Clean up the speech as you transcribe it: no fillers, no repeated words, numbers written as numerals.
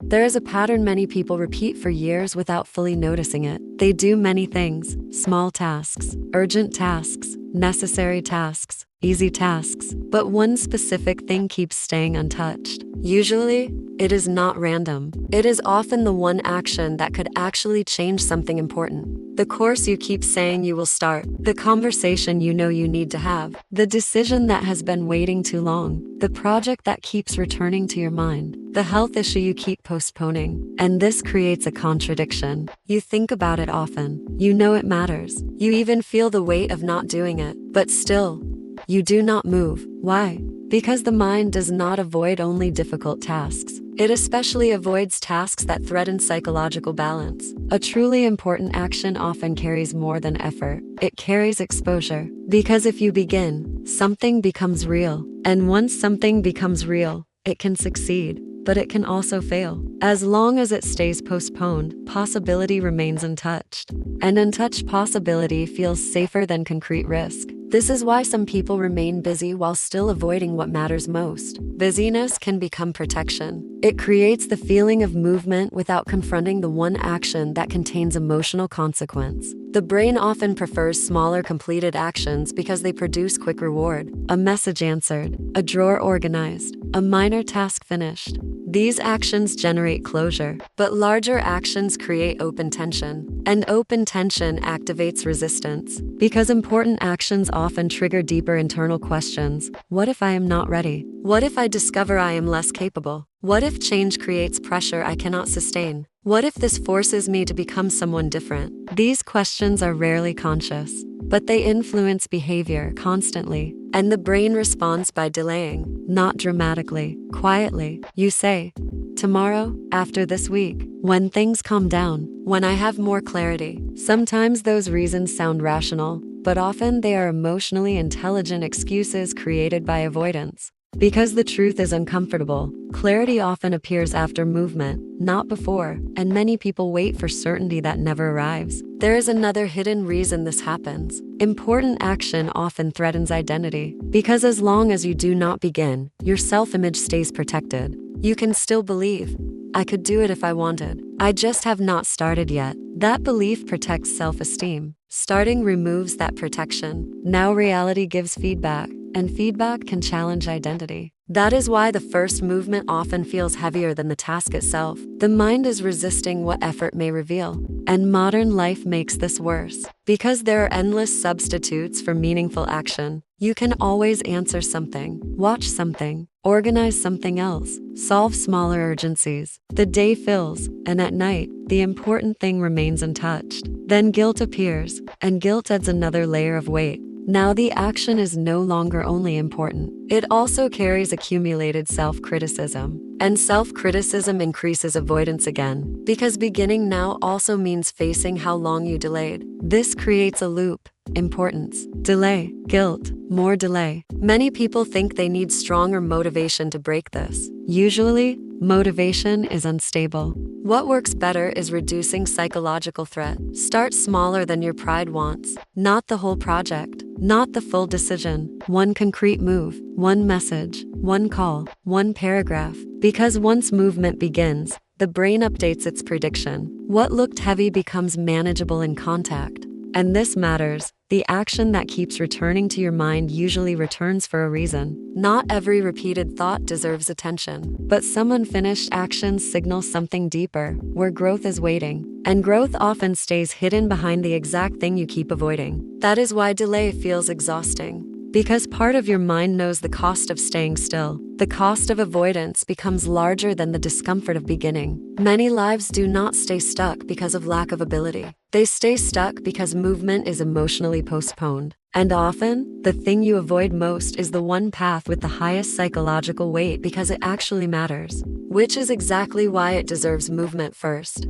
There is a pattern many people repeat for years without fully noticing it. They do many things: small tasks, urgent tasks, necessary tasks, easy tasks, but one specific thing keeps staying untouched. Usually, it is not random. It is often the one action that could actually change something important. The course you keep saying you will start, the conversation you know you need to have, the decision that has been waiting too long, the project that keeps returning to your mind, the health issue you keep postponing. And this creates a contradiction. You think about it often. You know it matters. You even feel the weight of not doing it. But still, you do not move. Why? Because the mind does not avoid only difficult tasks. It especially avoids tasks that threaten psychological balance. A truly important action often carries more than effort. It carries exposure. Because if you begin, something becomes real. And once something becomes real, it can succeed, but it can also fail. As long as it stays postponed, possibility remains untouched. An untouched possibility feels safer than concrete risk. This is why some people remain busy while still avoiding what matters most. Busyness can become protection. It creates the feeling of movement without confronting the one action that contains emotional consequence. The brain often prefers smaller completed actions because they produce quick reward. A message answered, a drawer organized, a minor task finished. These actions generate closure, but larger actions create open tension. And open tension activates resistance. Because important actions often trigger deeper internal questions. What if I am not ready? What if I discover I am less capable? What if change creates pressure I cannot sustain? What if this forces me to become someone different? These questions are rarely conscious, but they influence behavior constantly. And the brain responds by delaying, not dramatically, quietly. You say, tomorrow, after this week, when things calm down, when I have more clarity. Sometimes those reasons sound rational, but often they are emotionally intelligent excuses created by avoidance. Because the truth is uncomfortable, clarity often appears after movement, not before, and many people wait for certainty that never arrives. There is another hidden reason this happens. Important action often threatens identity, because as long as you do not begin, your self-image stays protected. You can still believe, I could do it if I wanted. I just have not started yet. That belief protects self-esteem. Starting removes that protection. Now reality gives feedback, and feedback can challenge identity. That is why the first movement often feels heavier than the task itself. The mind is resisting what effort may reveal. And modern life makes this worse. Because there are endless substitutes for meaningful action. You can always answer something, watch something, organize something else, solve smaller urgencies. The day fills, and at night, the important thing remains untouched. Then guilt appears, and guilt adds another layer of weight. Now the action is no longer only important. It also carries accumulated self-criticism. And self-criticism increases avoidance again. Because beginning now also means facing how long you delayed. This creates a loop. Importance, delay, guilt, more delay. Many people think they need stronger motivation to break this. Usually, motivation is unstable. What works better is reducing psychological threat. Start smaller than your pride wants. Not the whole project, not the full decision. One concrete move, one message, one call, one paragraph. Because once movement begins, the brain updates its prediction. What looked heavy becomes manageable in contact. And this matters. The action that keeps returning to your mind usually returns for a reason. Not every repeated thought deserves attention, but some unfinished actions signal something deeper, where growth is waiting. And growth often stays hidden behind the exact thing you keep avoiding. That is why delay feels exhausting. Because part of your mind knows the cost of staying still. The cost of avoidance becomes larger than the discomfort of beginning. Many lives do not stay stuck because of lack of ability. They stay stuck because movement is emotionally postponed. And often, the thing you avoid most is the one path with the highest psychological weight because it actually matters. Which is exactly why it deserves movement first.